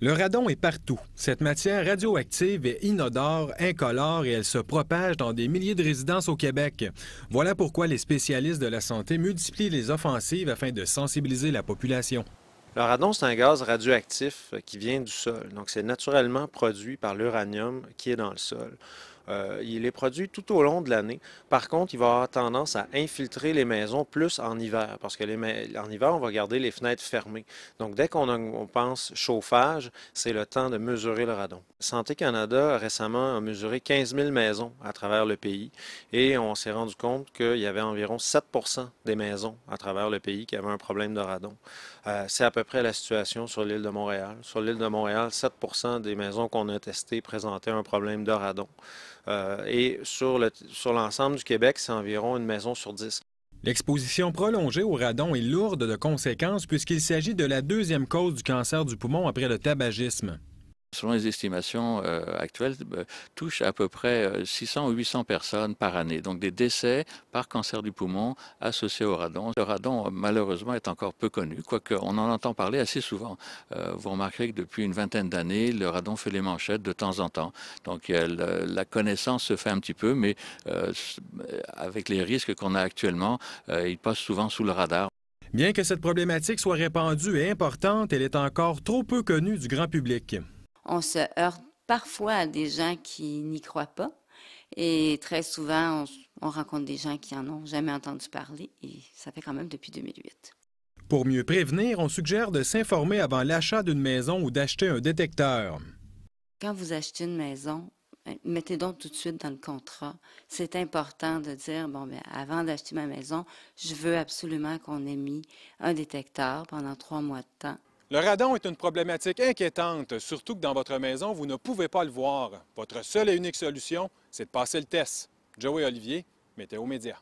Le radon est partout. Cette matière radioactive est inodore, incolore et elle se propage dans des milliers de résidences au Québec. Voilà pourquoi les spécialistes de la santé multiplient les offensives afin de sensibiliser la population. Le radon, c'est un gaz radioactif qui vient du sol. Donc, c'est naturellement produit par l'uranium qui est dans le sol. Il est produit tout au long de l'année. Par contre, il va avoir tendance à infiltrer les maisons plus en hiver, parce que en hiver, on va garder les fenêtres fermées. Donc, dès on pense chauffage, c'est le temps de mesurer le radon. Santé Canada récemment a mesuré 15 000 maisons à travers le pays et on s'est rendu compte qu'il y avait environ 7% des maisons à travers le pays qui avaient un problème de radon. C'est à peu près la situation sur l'île de Montréal. Sur l'île de Montréal, 7% des maisons qu'on a testées présentaient un problème de radon. Et sur l'ensemble du Québec, c'est environ une maison sur 10. L'exposition prolongée au radon est lourde de conséquences puisqu'il s'agit de la deuxième cause du cancer du poumon après le tabagisme. Selon les estimations actuelles, touche à peu près 600 ou 800 personnes par année. Donc des décès par cancer du poumon associés au radon. Le radon, malheureusement, est encore peu connu, quoique on en entend parler assez souvent. Vous remarquerez que depuis une vingtaine d'années, le radon fait les manchettes de temps en temps. Donc la connaissance se fait un petit peu, mais avec les risques qu'on a actuellement, il passe souvent sous le radar. Bien que cette problématique soit répandue et importante, elle est encore trop peu connue du grand public. On se heurte parfois à des gens qui n'y croient pas et très souvent, on rencontre des gens qui en ont jamais entendu parler et ça fait quand même depuis 2008. Pour mieux prévenir, on suggère de s'informer avant l'achat d'une maison ou d'acheter un détecteur. Quand vous achetez une maison, mettez donc tout de suite dans le contrat. C'est important de dire, avant d'acheter ma maison, je veux absolument qu'on ait mis un détecteur pendant 3 mois de temps. Le radon est une problématique inquiétante, surtout que dans votre maison, vous ne pouvez pas le voir. Votre seule et unique solution, c'est de passer le test. Joe et Olivier, Météo Média.